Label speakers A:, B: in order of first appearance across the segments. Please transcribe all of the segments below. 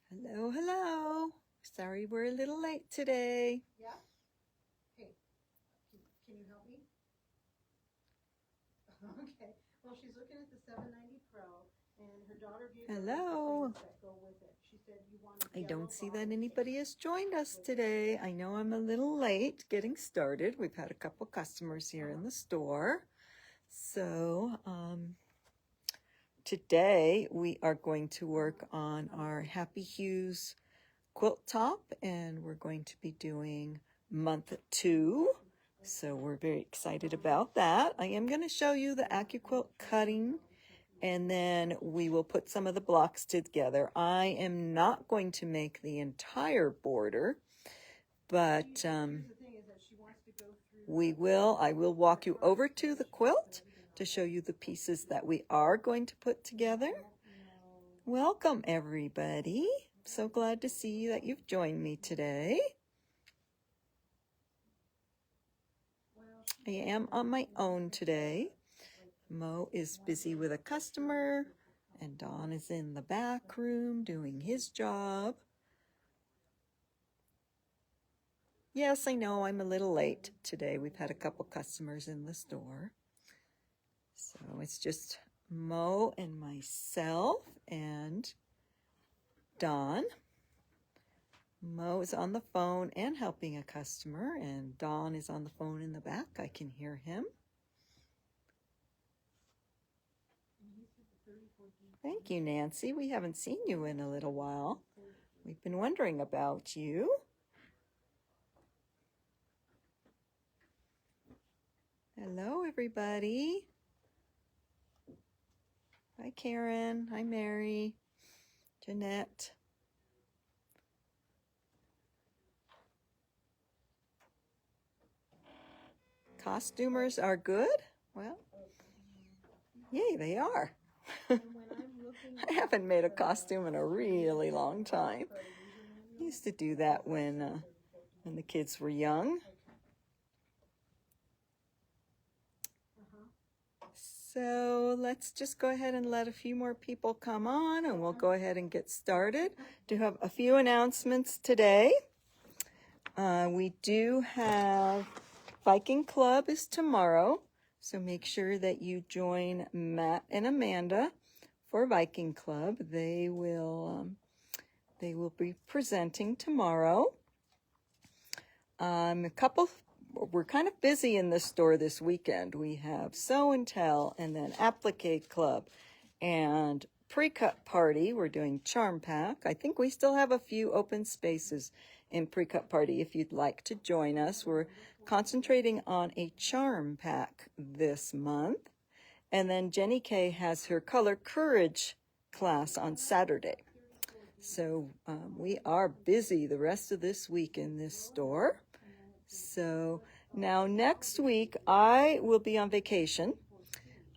A: Hello, hello. Sorry we're a little late today.
B: Yeah? Hey, can you help me? Okay. Well, she's looking at the 790 Pro, and her daughter gave her
A: Hello.
B: the that go with it. She said you wanted
A: I
B: yellow
A: don't see that
B: bottom
A: anybody has joined us today. I know I'm a little late getting started. We've had a couple customers here in the store. So today we are going to work on our Happy Hues quilt top, and we're going to be doing month 2. So we're very excited about that. I am going to show you the AccuQuilt cutting, and then we will put some of the blocks together. I am not going to make the entire border, but I will walk you over to the quilt to show you the pieces that we are going to put together. Welcome, everybody. So glad to see that you've joined me today. I am on my own today. Mo is busy with a customer, and Don is in the back room doing his job. Yes, I know I'm a little late today. We've had a couple customers in the store. So it's just Mo and myself and Don. Mo is on the phone and helping a customer, and Don is on the phone in the back. I can hear him. Thank you, Nancy. We haven't seen you in a little while. We've been wondering about you. Hello, everybody. Hi, Karen. Hi, Mary. Jeanette. Costumers are good? Well, yay, they are. I haven't made a costume in a really long time. I used to do that when the kids were young. So let's just go ahead and let a few more people come on, and we'll go ahead and get started. Do have a few announcements today. We do have Viking Club is tomorrow, so make sure that you join Matt and Amanda for Viking Club. They will be presenting tomorrow. We're kind of busy in the store this weekend. We have Sew and Tell, and then Applique Club, and Pre-Cut Party. We're doing Charm Pack. I think we still have a few open spaces in Pre-Cut Party if you'd like to join us. We're concentrating on a Charm Pack this month. And then Jenny Kay has her Color Courage class on Saturday. So we are busy the rest of this week in this store. So now next week I will be on vacation.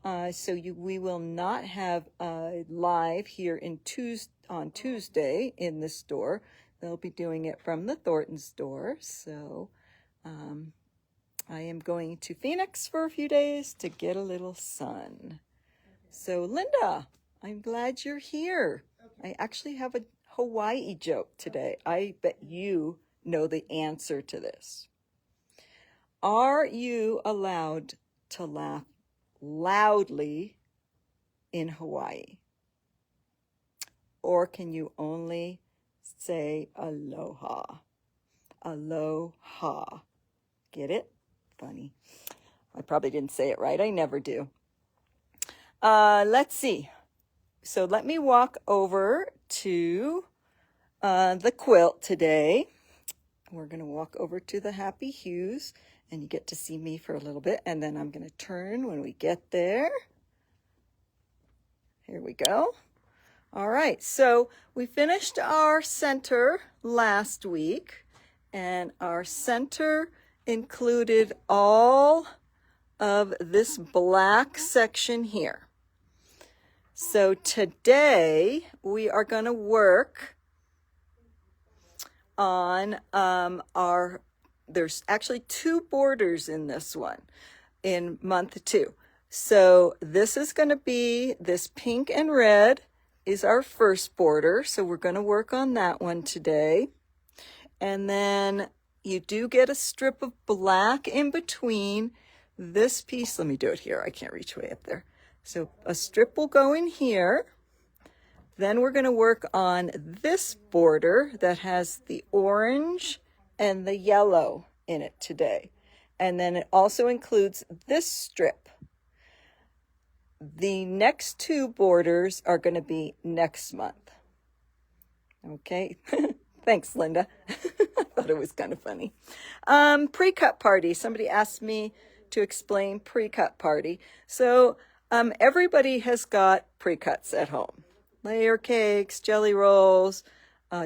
A: We will not have live here on Tuesday in the store. They'll be doing it from the Thornton store. So I am going to Phoenix for a few days to get a little sun. So Linda, I'm glad you're here. I actually have a Hawaii joke today. I bet you know the answer to this. Are you allowed to laugh loudly in Hawaii? Or can you only say aloha? Aloha. Get it? Funny. I probably didn't say it right. I never do. Let's see. So let me walk over to the quilt today. We're going to walk over to the Happy Hues, and you get to see me for a little bit, and then I'm going to turn when we get there. Here we go. All right, so we finished our center last week, and our center included all of this black section here. So today we are going to work on there's actually 2 borders in this one, in month 2. So this is going to be, this pink and red is our first border, so we're going to work on that one today. And then you do get a strip of black in between this piece. Let me do it here. I can't reach way up there. So a strip will go in here. Then we're going to work on this border that has the orange and the yellow in it today. And then it also includes this strip. The next two borders are going to be next month. Okay. Thanks, Linda. I thought it was kind of funny. Pre-cut party. Somebody asked me to explain pre-cut party. So everybody has got pre-cuts at home. Layer cakes, jelly rolls,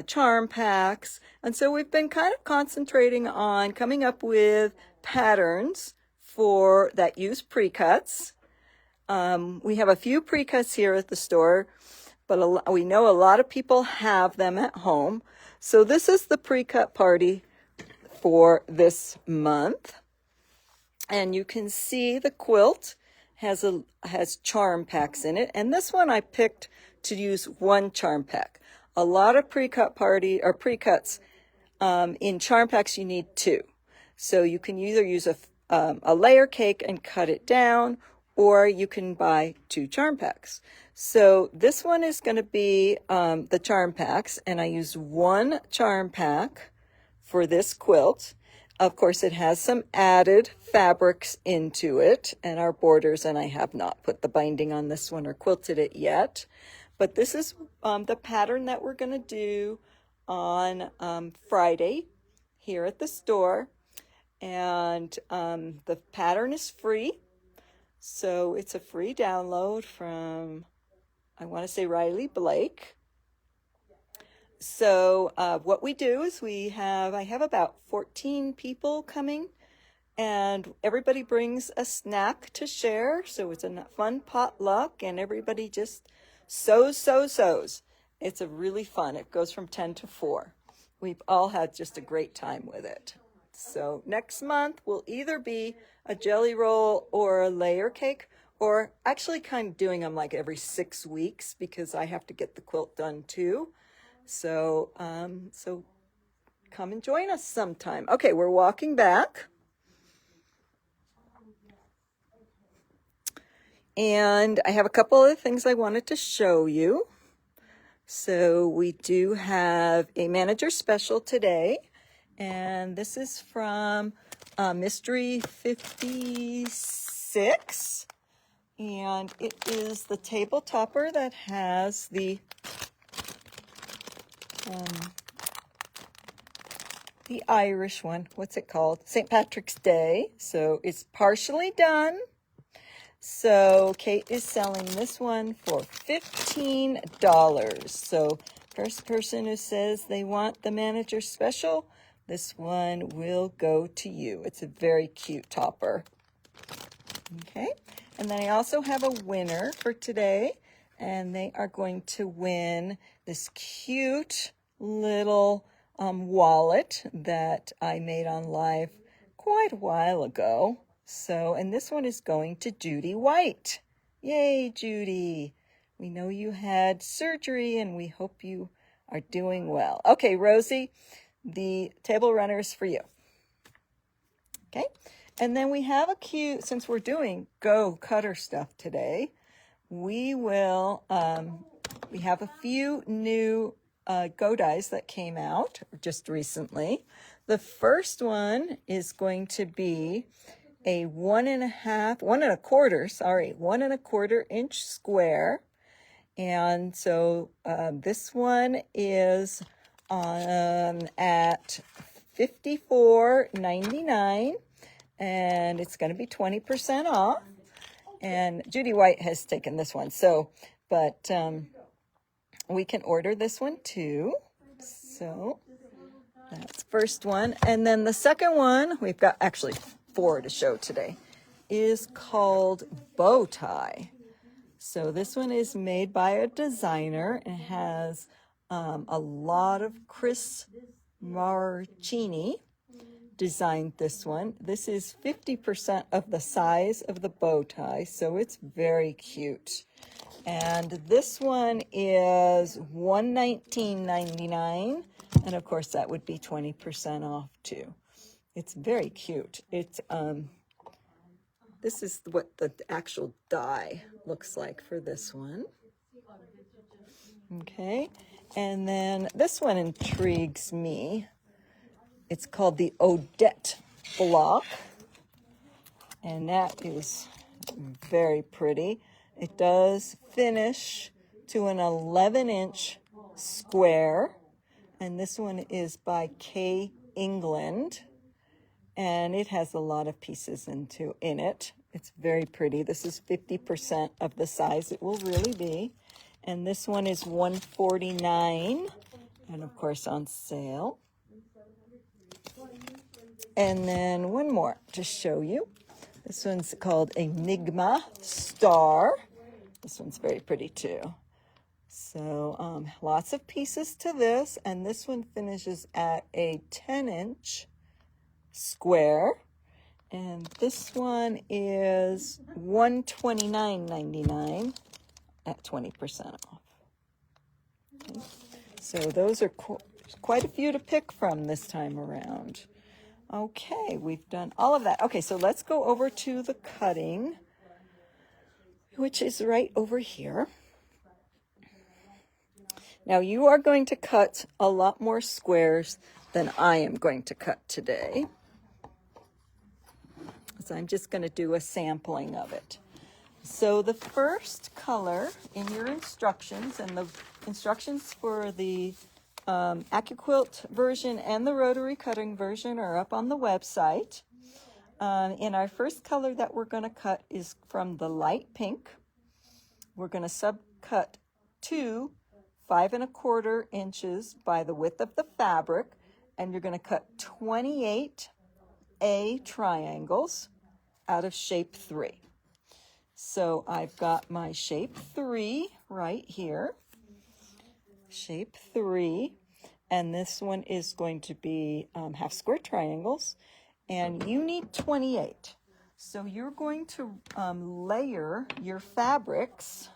A: charm packs. And so we've been kind of concentrating on coming up with patterns for that use pre-cuts. We have a few pre-cuts here at the store, but we know a lot of people have them at home. So this is the pre-cut party for this month. And you can see the quilt has charm packs in it. And this one I picked to use one charm pack. A lot of pre-cut party or pre-cuts in charm packs you need two. So you can either use a layer cake and cut it down, or you can buy two charm packs. So this one is going to be the charm packs, and I use one charm pack for this quilt. Of course, it has some added fabrics into it and our borders, and I have not put the binding on this one or quilted it yet. But this is the pattern that we're going to do on Friday here at the store. And the pattern is free. So it's a free download from, I want to say, Riley Blake. So what we do is I have about 14 people coming, and everybody brings a snack to share. So it's a fun potluck, and everybody just sews. It's a really fun. It goes from 10 to 4. We've all had just a great time with it. So next month will either be a jelly roll or a layer cake, or actually kind of doing them like every 6 weeks because I have to get the quilt done too. So come and join us sometime. Okay, we're walking back. And I have a couple other things I wanted to show you. So we do have a manager special today. And this is from Mystery 56. And it is the table topper that has the Irish one. What's it called? St. Patrick's Day. So it's partially done. So Kate is selling this one for $15. So first person who says they want the manager special, this one will go to you. It's a very cute topper. Okay. And then I also have a winner for today, and they are going to win this cute little wallet that I made on live quite a while ago. So, and this one is going to Judy White. Yay, Judy. We know you had surgery and we hope you are doing well. Okay, Rosie, the table runner is for you. Okay, and then we have a cute, since we're doing Go Cutter stuff today, we have a few new Go dies that came out just recently. The first one is going to be a 1.25 inch square. And so this one is at $54.99, and it's going to be 20% off. And Judy White has taken this one. So, but we can order this one too. So that's first one. And then the second one, we've got actually 4 to show today, is called Bow Tie. So this one is made by a designer and has a lot of Chris Marchini designed this one. This is 50% of the size of the bow tie, so it's very cute. And this one is $119.99, and of course that would be 20% off too. It's very cute. It's this is what the actual die looks like for this one. Okay, and then this one intrigues me. It's called the Odette block, and that is very pretty. It does finish to an 11-inch square, and this one is by K. England, and it has a lot of pieces in it. It's very pretty. This is 50% of the size it will really be, and this one is $149, and of course on sale. And then one more to show you. This one's called Enigma Star. This one's very pretty too. So lots of pieces to this, and this one finishes at a 10-inch square, and this one is $129.99 at 20% off. Okay. So those are quite a few to pick from this time around. Okay, we've done all of that. Okay, so let's go over to the cutting, which is right over here. Now you are going to cut a lot more squares than I am going to cut today. So I'm just going to do a sampling of it. So the first color in your instructions, and the instructions for the AccuQuilt version and the rotary cutting version are up on the website. And our first color that we're going to cut is from the light pink. We're going to subcut 2 5¼ inches by the width of the fabric, and you're going to cut 28 A triangles out of shape 3. So I've got my shape 3 right here. Shape 3, and this one is going to be half square triangles, and you need 28. So you're going to layer your fabrics.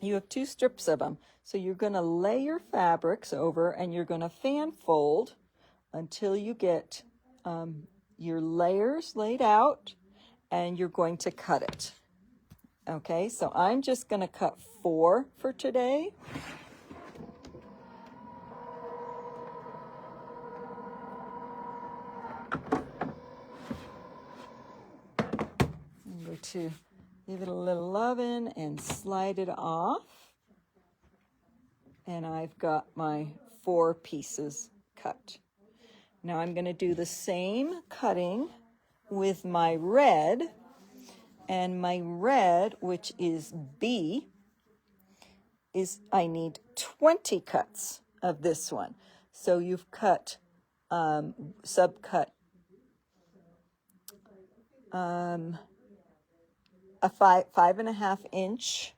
A: You have 2 strips of them, so you're going to lay your fabrics over, and you're going to fan fold until you get your layers laid out, and you're going to cut it. Okay, so I'm just going to cut 4 for today. I'm going to give it a little loving and slide it off. And I've got my 4 pieces cut. Now I'm going to do the same cutting with my red. And my red, which is B, is I need 20 cuts of this one. So you've cut, subcut a 5.5 inch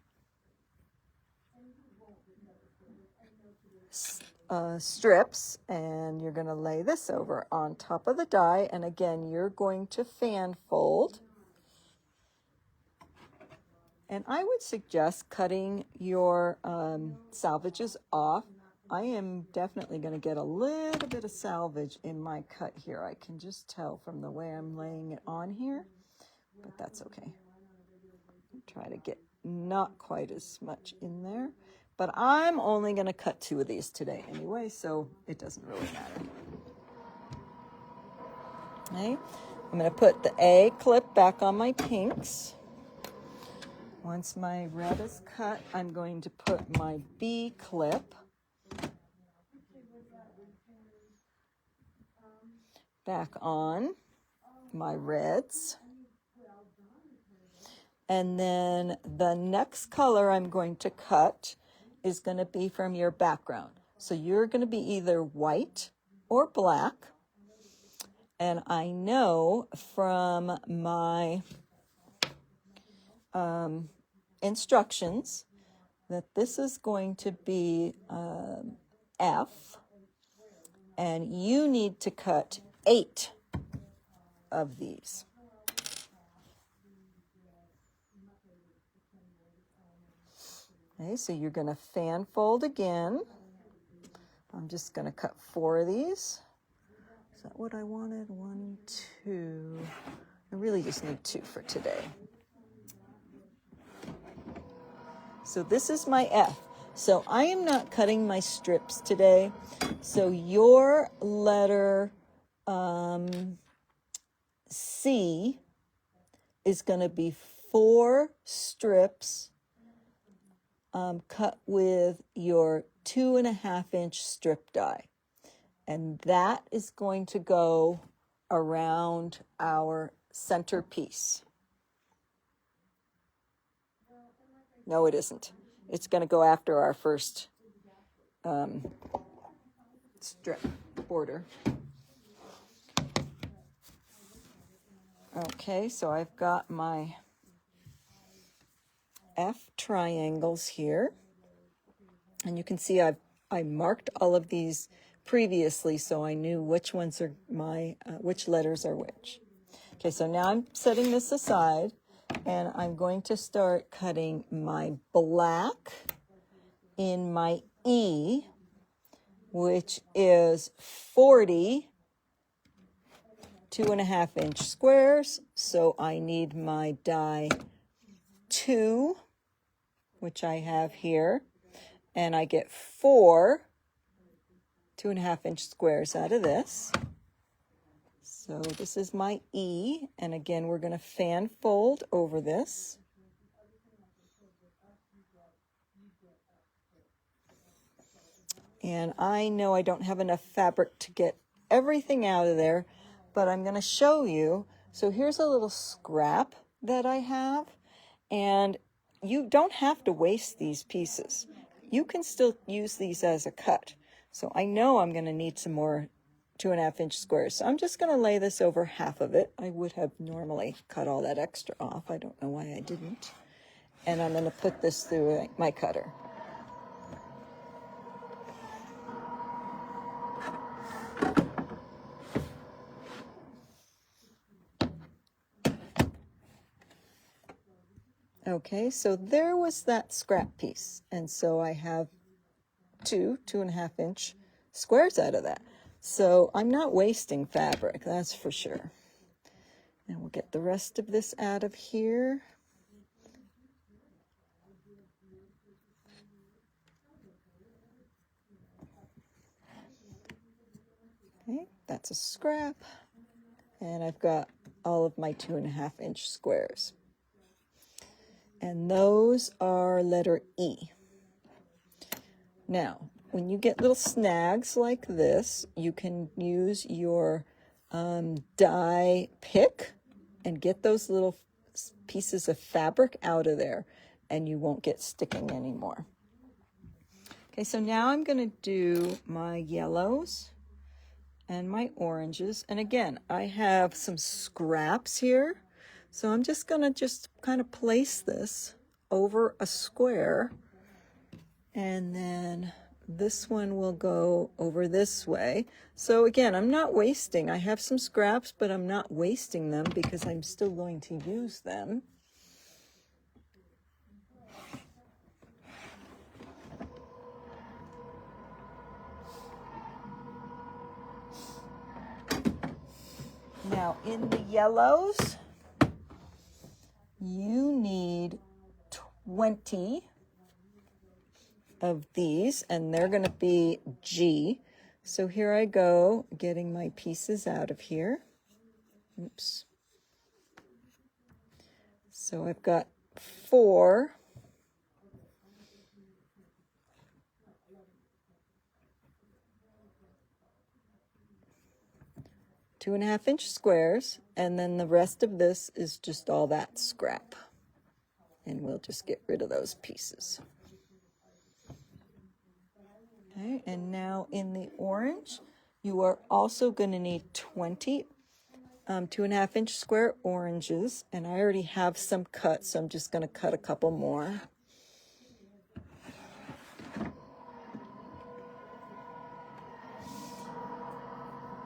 A: strips, and you're going to lay this over on top of the die, and again you're going to fan fold. And I would suggest cutting your salvages off. I am definitely going to get a little bit of salvage in my cut here. I can just tell from the way I'm laying it on here, but that's okay. Try to get not quite as much in there. But I'm only going to cut 2 of these today anyway, so it doesn't really matter. Okay, I'm going to put the A clip back on my pinks. Once my red is cut, I'm going to put my B clip back on my reds. And then the next color I'm going to cut is going to be from your background. So you're going to be either white or black. And I know from my instructions that this is going to be F, and you need to cut 8 of these. Okay, so you're going to fan fold again. I'm just going to cut 4 of these. Is that what I wanted? 1, 2. I really just need 2 for today. So this is my F. So I am not cutting my strips today. So your letter C is going to be 4 strips cut with your 2.5-inch strip die. And that is going to go around our centerpiece. No, it isn't. It's going to go after our first strip border. Okay, so I've got my F triangles here. And you can see I marked all of these previously so I knew which ones are my, which letters are which. Okay, so now I'm setting this aside and I'm going to start cutting my black in my E, which is 40 2.5-inch squares. So I need my die 2, which I have here, and I get 4 2.5-inch squares out of this. So this is my E, and again we're going to fan fold over this. And I know I don't have enough fabric to get everything out of there, but I'm going to show you. So here's a little scrap that I have, and you don't have to waste these pieces. You can still use these as a cut. So I know I'm going to need some more 2.5-inch squares. So I'm just going to lay this over half of it. I would have normally cut all that extra off. I don't know why I didn't. And I'm going to put this through my cutter. Okay, so there was that scrap piece. And so I have 2.5-inch squares out of that. So I'm not wasting fabric, that's for sure. And we'll get the rest of this out of here. Okay, that's a scrap. And I've got all of my 2.5-inch squares. And those are letter E. Now, when you get little snags like this, you can use your die pick and get those little pieces of fabric out of there, and you won't get sticking anymore. Okay, so now I'm going to do my yellows and my oranges. And again, I have some scraps here. So I'm just going to kind of place this over a square. And then this one will go over this way. So again, I'm not wasting. I have some scraps, but I'm not wasting them because I'm still going to use them. Now in the yellows, you need 20 of these, and they're going to be G. So here I go, getting my pieces out of here. Oops. So I've got 4. Two-and-a-half-inch squares, and then the rest of this is just all that scrap. And we'll just get rid of those pieces. Okay, and now in the orange, you are also going to need 20 2.5-inch square oranges, and I already have some cut, so I'm just going to cut a couple more.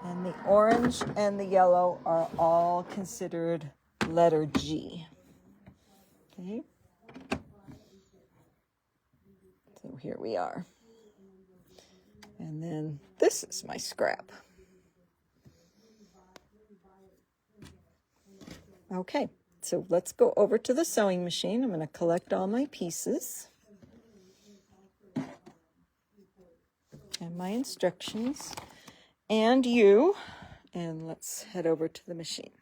A: And the orange and the yellow are all considered letter G. Okay. here we are. And then this is my scrap. Okay, so let's go over to the sewing machine. I'm going to collect all my pieces and my instructions and you, and let's head over to the machine.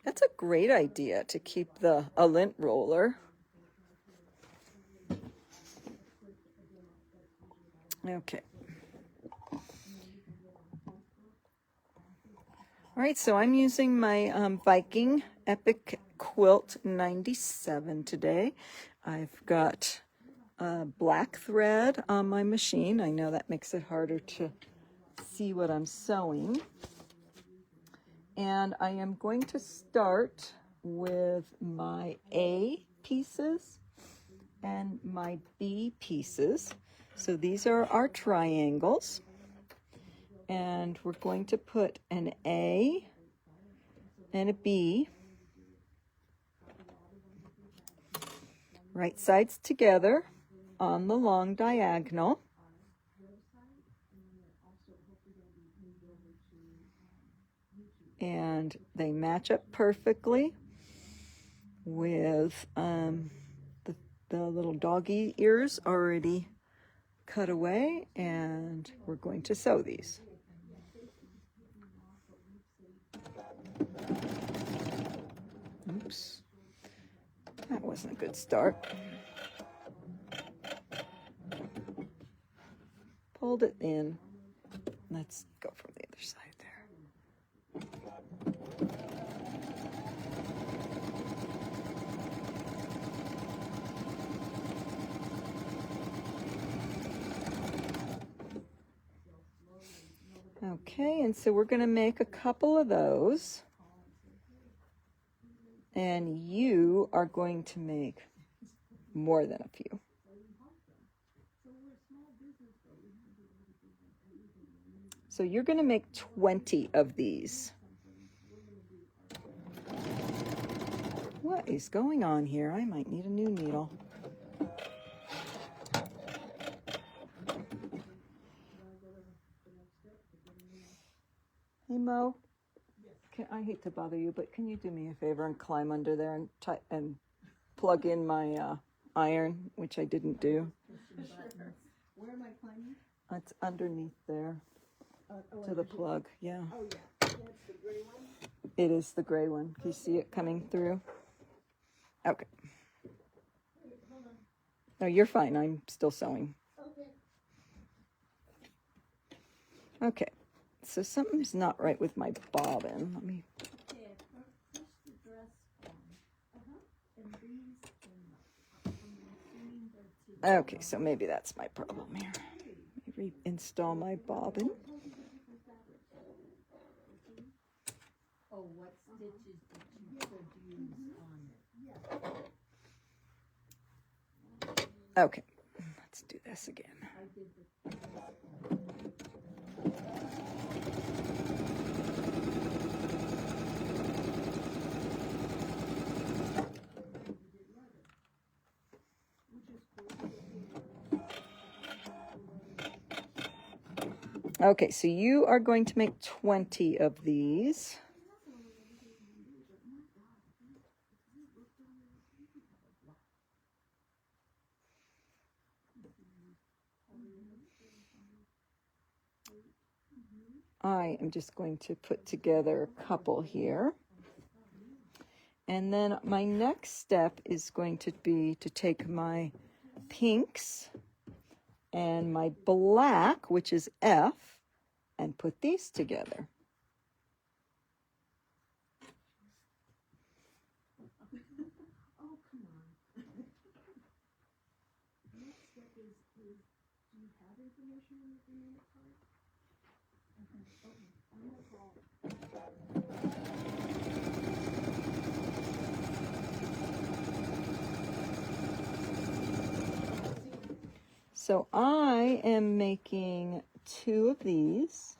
A: That's a great idea to keep a lint roller. Okay. All right, so I'm using my Viking Epic Quilt 97 today. I've got black thread on my machine. I know that makes it harder to see what I'm sewing. And I am going to start with my A pieces and my B pieces. So these are our triangles. And we're going to put an A and a B, right sides together on the long diagonal. And they match up perfectly with the little doggy ears already cut away, and we're going to sew these. Oops, that wasn't a good start. Pulled it in. Let's go from the other side there. Okay, and so we're going to make a couple of those. And you are going to make more than a few. So you're going to make 20 of these. What is going on here? I might need a new needle. Hey, Mo. I hate to bother you, but can you do me a favor and climb under there and plug in my iron, which I didn't do?
B: Where am I climbing?
A: It's underneath there to the plug. Yeah.
B: Oh, yeah. That's the gray one?
A: It is the gray one. Can you see it coming through? Okay. No, you're fine. I'm still sewing.
B: Okay.
A: Okay. So something's not right with my bobbin. Let me. Okay, so maybe that's my problem here. Let me reinstall my bobbin.
C: Oh, what stitches did you use on it?
A: Okay, let's do this again. Okay, so you are going to make 20 of these. I am just going to put together a couple here. And then my next step is going to be to take my pinks and my black, which is F, and put these together.
B: Oh, come on. Next step is, do you have information in the minute card? Okay, I'm gonna call.
A: So I am making 2 of these.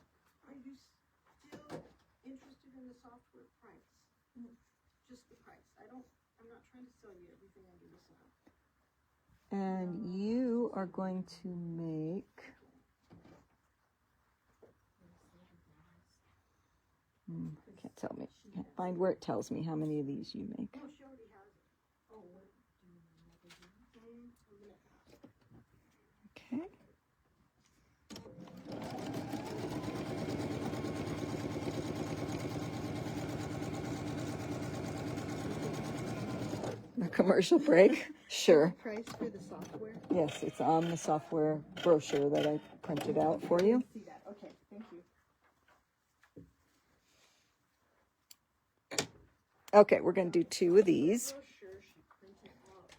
B: Are you still interested in the software price? Just the price. I'm not trying to sell you everything under the sun.
A: And you are going to make, can't tell me, can't find where it tells me how many of these you make.
B: No, she already has it. Oh, what do you know?
A: Okay. A commercial break? Sure.
B: Price for the software?
A: Yes, it's on the software brochure that I printed out for you.
B: See that? Okay, thank you.
A: Okay, we're going to do 2 of these.
B: Brochure she printed out.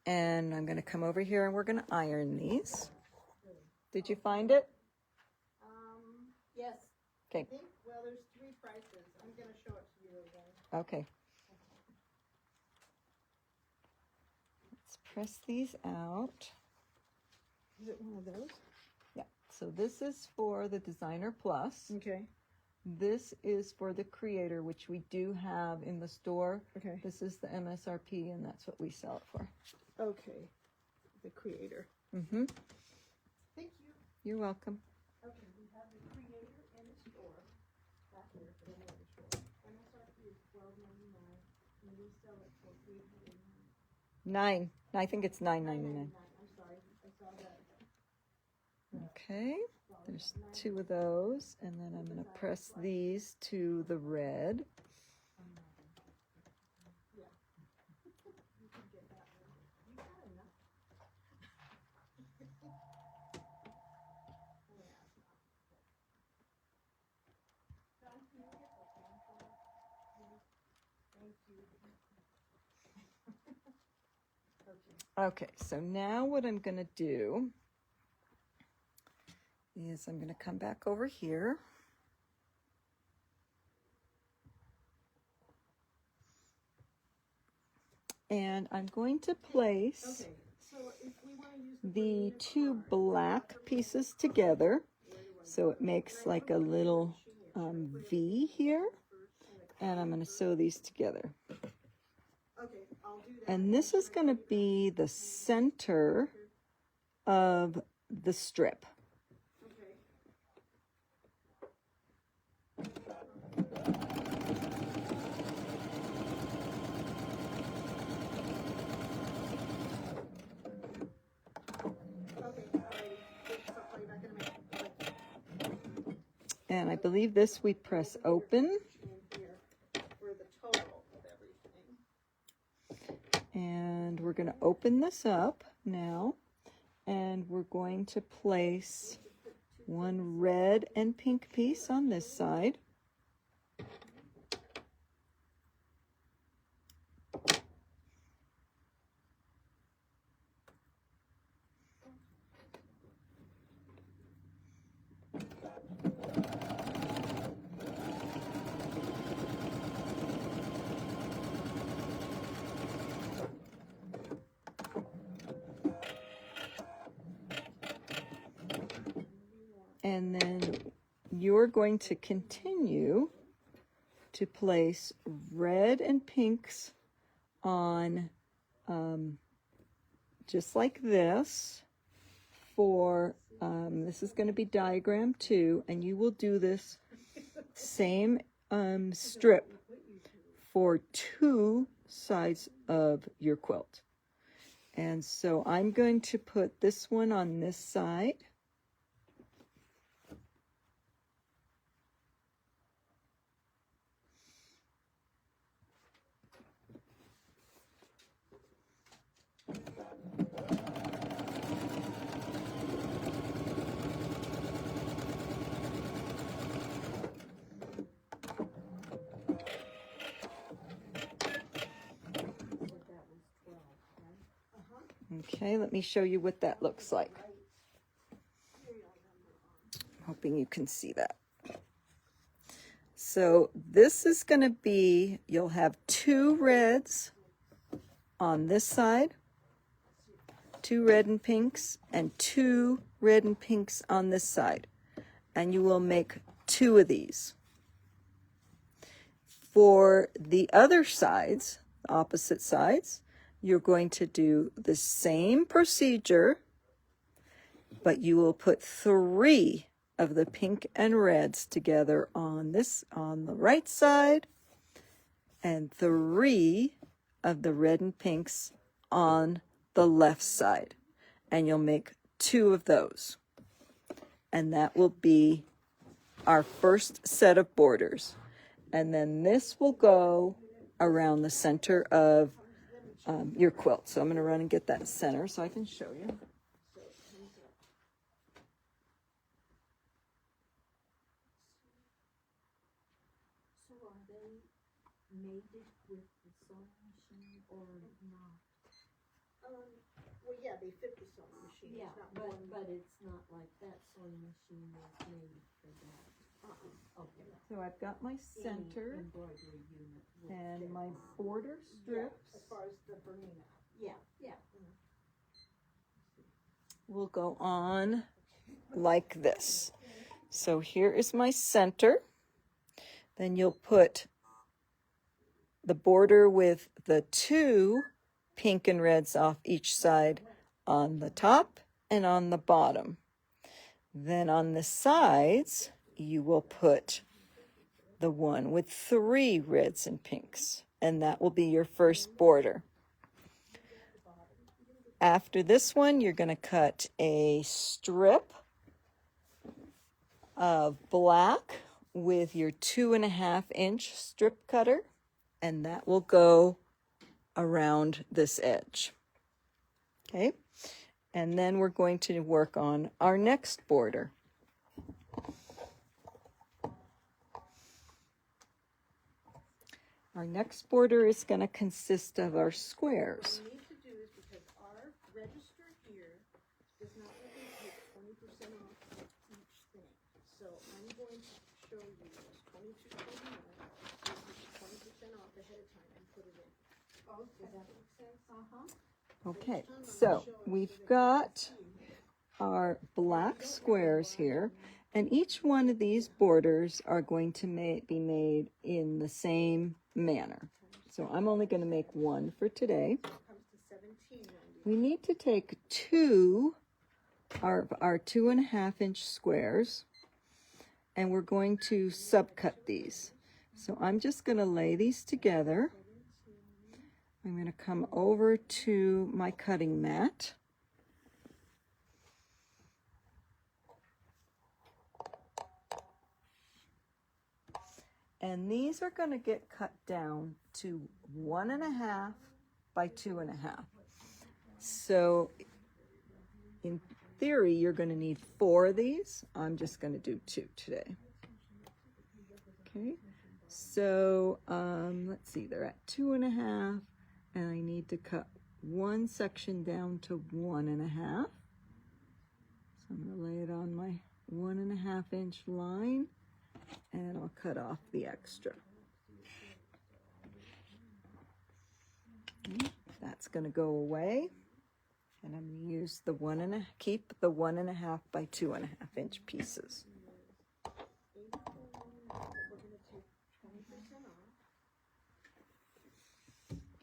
A: And I'm going to come over here and we're going to iron these. Did you find it?
B: Yes.
A: Okay.
B: I think, well, there's 3 prices. I'm gonna show it to you again.
A: Okay. Let's press these out.
B: Is it one of those?
A: Yeah. So this is for the Designer Plus.
B: Okay.
A: This is for the Creator, which we do have in the store.
B: Okay.
A: This is the MSRP, and that's what we sell it for.
B: Okay. The Creator.
A: Mm-hmm.
B: Thank you.
A: You're welcome.
B: Okay, we have the Creator in the store. Back here for the other store. MSRP is $12.99, and we sell it for $8.99.
A: 9. I think it's $9.99.
B: I'm sorry, I saw that.
A: Okay. There's 2 of those, and then I'm going to press these to the red.
B: Yeah. You can get that one. You got enough.
A: Okay, so now what I'm going to do is I'm going to come back over here. And I'm going to place
B: Okay, so if we want to use
A: the 2 black pieces together. So it makes like a little V here. And I'm going to sew these together.
B: okay, I'll do that.
A: And this is going to be the center of the strip.
B: Okay. Okay, alrighty. I'll call you back in a minute.
A: And I believe this we press open.
B: In here for the total of everything.
A: And we're going to open this up now. And we're going to place 1 red and pink piece on this side. And then you're going to continue to place red and pinks on just like this for, this is going to be diagram 2, and you will do this same strip for 2 sides of your quilt. And so I'm going to put this one on this side. Okay, let me show you what that looks like. Hoping you can see that. So this is going to be, you'll have 2 reds on this side, 2 red and pinks, and 2 red and pinks on this side. And you will make 2 of these. For the other sides, opposite sides. You're going to do the same procedure, but you will put 3 of the pink and reds together on the right side, and 3 of the red and pinks on the left side. And you'll make 2 of those. And that will be our first set of borders. And then this will go around the center of your quilt. So I'm going to run and get that center so I can show you.
C: So are they made with the sewing machine or not?
B: Well, yeah, they fit the sewing machine.
C: Yeah,
B: It's not
C: but,
B: one.
C: but it's not like that sewing machine is made for that. Okay.
A: So I've got my
C: Any
A: center
C: embroidery unit would
A: and
C: fit.
A: my border strips
B: As far as the Bernina.
C: Yeah, yeah.
A: will go on like this. So here is my center. Then you'll put the border with the 2 pink and reds off each side on the top and on the bottom. Then on the sides, you will put the one with 3 reds and pinks, and that will be your first border. After this one, you're going to cut a strip of black with your 2.5-inch strip cutter, and that will go around this edge. Okay, and then we're going to work on our next border. Our next border is going to consist of our squares.
B: What we need to do is, because our register here does not let me take 20% off of each thing. So I'm going to show you this 22.29, 20% off ahead of time and put it in.
C: Oh, does that make sense?
A: Okay, so we've got our black squares here, and each one of these borders are going to be made in the same manner. So I'm only going to make one for today.
B: Comes to 17.90.
A: We need to take 2 our 2.5-inch squares, and we're going to subcut these. So I'm just going to lay these together. I'm going to come over to my cutting mat. And these are going to get cut down to 1.5 by 2.5. So in theory, you're going to need 4 of these. I'm just going to do 2 today. Okay, so let's see, they're at 2.5, and I need to cut one section down to 1.5. So I'm going to lay it on my 1.5-inch line, and I'll cut off the extra. Okay, that's going to go away, and I'm going to use the keep the 1.5 by 2.5-inch pieces.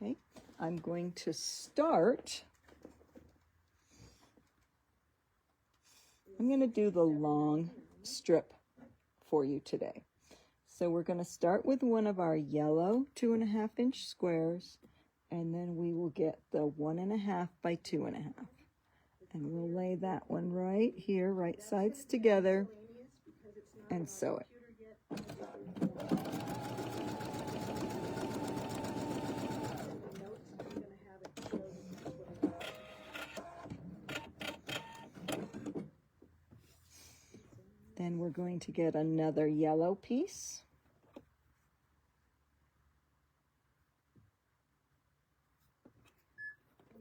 A: Okay, I'm going to start. I'm going to do the long strip for you today. So we're going to start with one of our yellow 2.5-inch squares, and then we will get the 1.5 by 2.5. And we'll lay that one right here, right sides together, and sew it. Then we're going to get another yellow piece.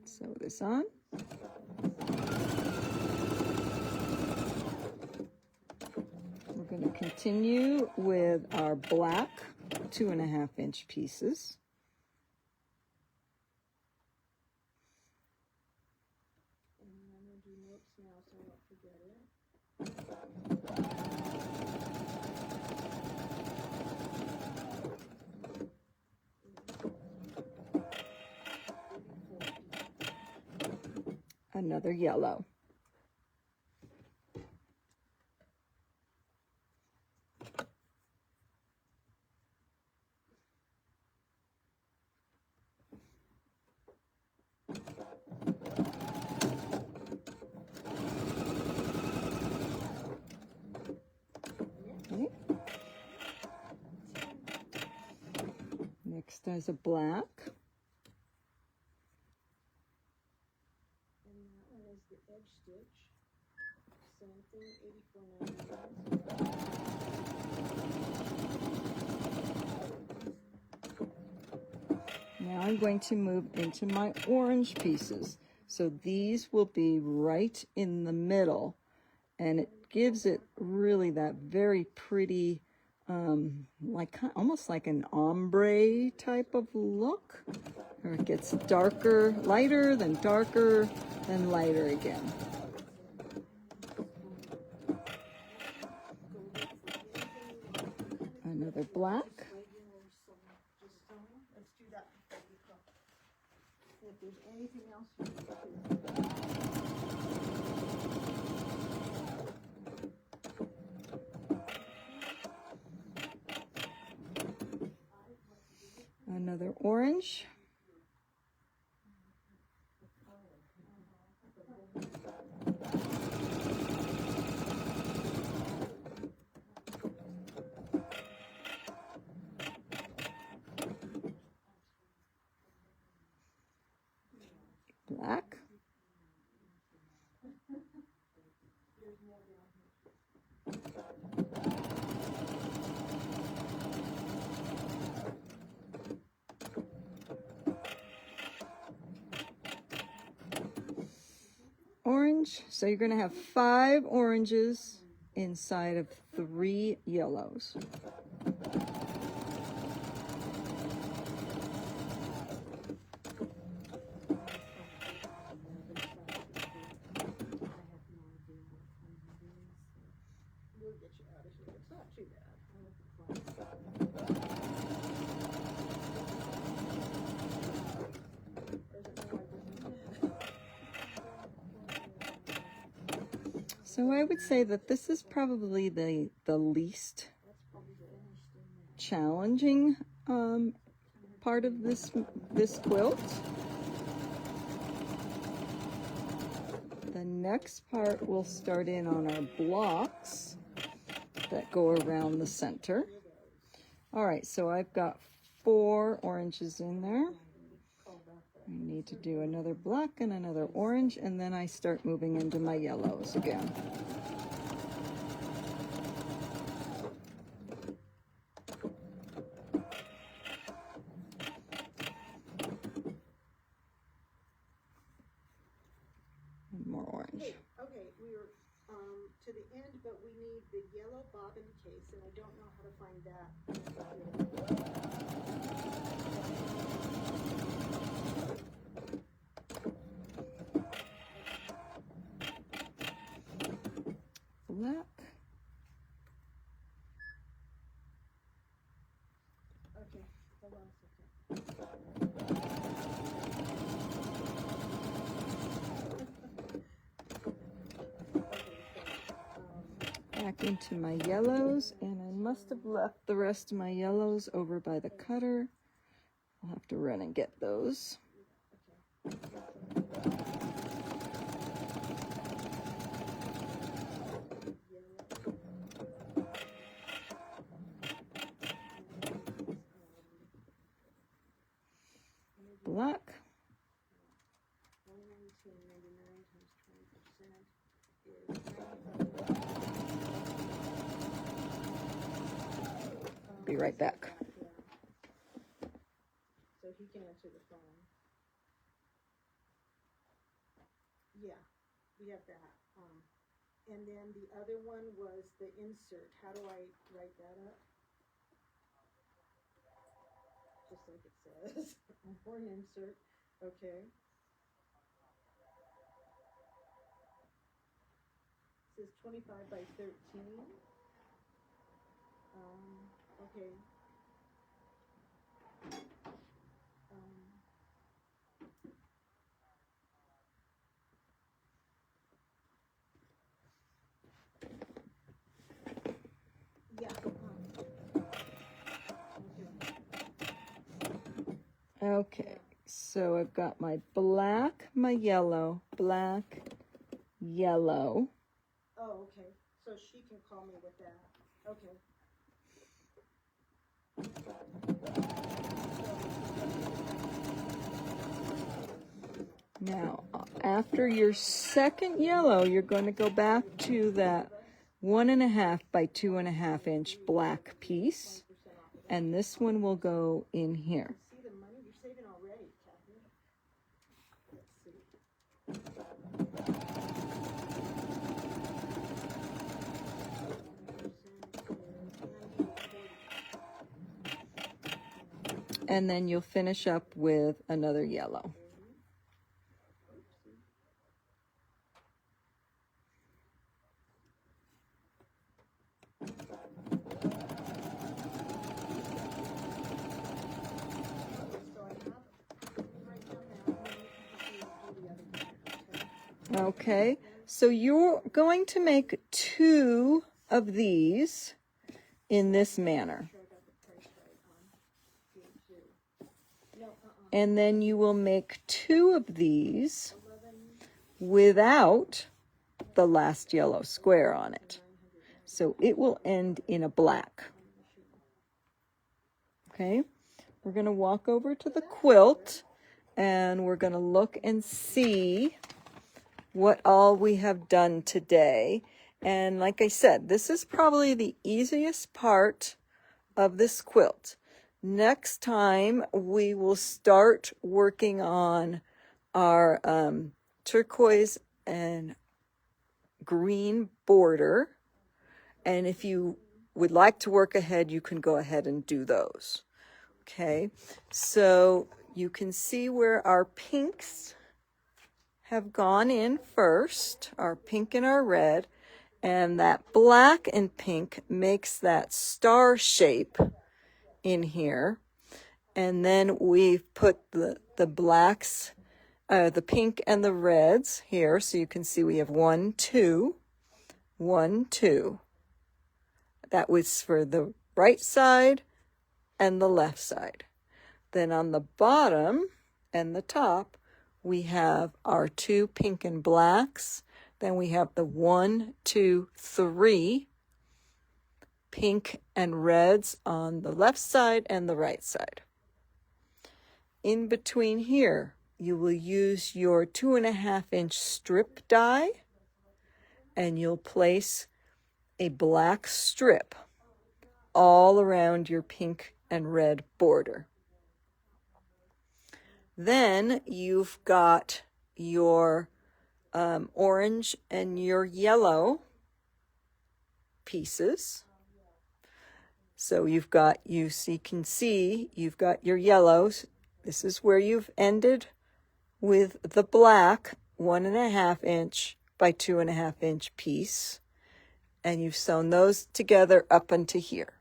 A: Sew this on. We're going to continue with our black 2.5-inch pieces.
B: And I'm going to do notes now so I don't forget it.
A: another yellow. Okay. Next is a black.
B: And that one is the edge stitch. Same thing, $84.99.
A: Now I'm going to move into my orange pieces. So these will be right in the middle, and it gives it really that very pretty, like almost like an ombre type of look. Or it gets darker, lighter, then darker, then lighter again. Another black.
B: Let's do that before we go. If there's anything else you need to do.
A: Another orange. Black. Orange. So you're going to have 5 oranges inside of 3 yellows.
B: We'll get you out of here. It's not too bad.
A: So I would say that this is probably the least challenging part of this quilt. The next part will start in on our blocks that go around the center. All right, so I've got 4 oranges in there. I need to do another black and another orange, and then I start moving into my yellows again. And more orange.
B: Okay, we were to the end, but we need the yellow bobbin case, and I don't know how to find that.
A: Black.
B: Okay, hold on a second.
A: Back into my yellows, and I must have left the rest of my yellows over by the cutter. I'll have to run and get those. Black. Be right back.
B: So he can answer the phone. Yeah, we have that. And then the other one was the insert. How do I write that up? Just like it says. Horn insert. Okay. It says 25 by 13. Okay.
A: Okay, so I've got my black, my yellow, black, yellow.
B: Oh, okay, so she can call me with that, okay.
A: Now, after your second yellow, you're going to go back to that 1.5 by 2.5 inch black piece. And this one will go in here.
B: See the money you're saving already, Kathy. Let's see.
A: And then you'll finish up with another yellow. Okay, so you're going to make 2 of these in this manner. And then you will make 2 of these without the last yellow square on it. So it will end in a black. Okay, we're going to walk over to the quilt and we're going to look and see what all we have done today. And like I said, this is probably the easiest part of this quilt. Next time we will start working on our turquoise and green border. And if you would like to work ahead, you can go ahead and do those. Okay, so you can see where our pinks have gone in first, our pink and our red, and that black and pink makes that star shape in here. And then we've put the blacks, the pink and the reds here, so you can see we have 1, 2, 1, 2. That was for the right side and the left side. Then on the bottom and the top, we have our 2 pink and blacks. Then we have the 1, 2, 3 pink and reds on the left side and the right side. In between here, you will use your 2.5 inch strip die and you'll place a black strip all around your pink and red border. Then you've got your orange and your yellow pieces. So you've got, you can see, you've got your yellows. This is where you've ended with the black 1.5 inch by 2.5 inch piece. And you've sewn those together up into here.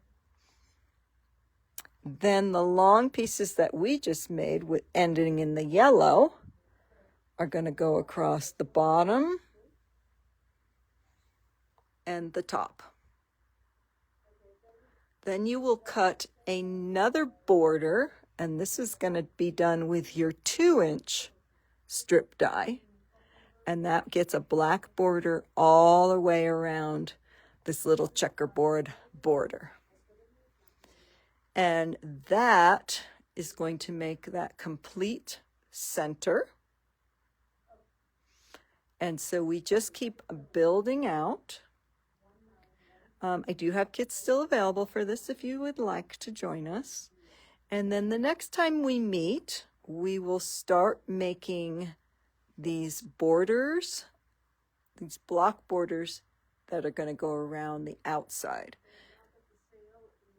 A: Then the long pieces that we just made with ending in the yellow are going to go across the bottom and the top. Then you will cut another border, and this is going to be done with your 2 inch strip die, and that gets a black border all the way around this little checkerboard border. And that is going to make that complete center. And so we just keep building out. I do have kits still available for this if you would like to join us. And then the next time we meet, we will start making these borders, these block borders that are going to go around the outside.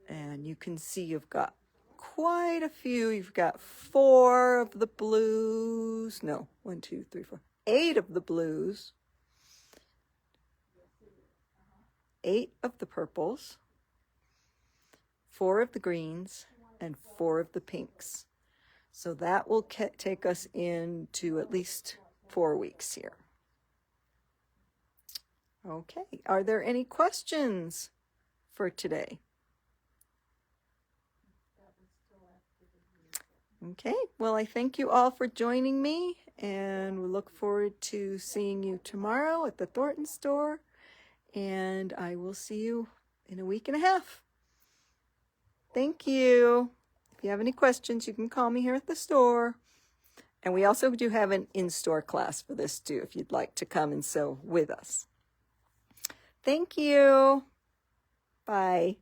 A: And you can see you've got quite a few. You've got 4 of the blues. No, 1, 2, 3, 4. 8 of the blues. 8 of the purples. 4 of the greens. And 4 of the pinks. So that will take us into at least 4 weeks here. Okay. Are there any questions for today? Okay, well, I thank you all for joining me, and we look forward to seeing you tomorrow at the Thornton store, and I will see you in a week and a half. Thank you. If you have any questions, you can call me here at the store. And we also do have an in-store class for this too, if you'd like to come and sew with us. Thank you. Bye.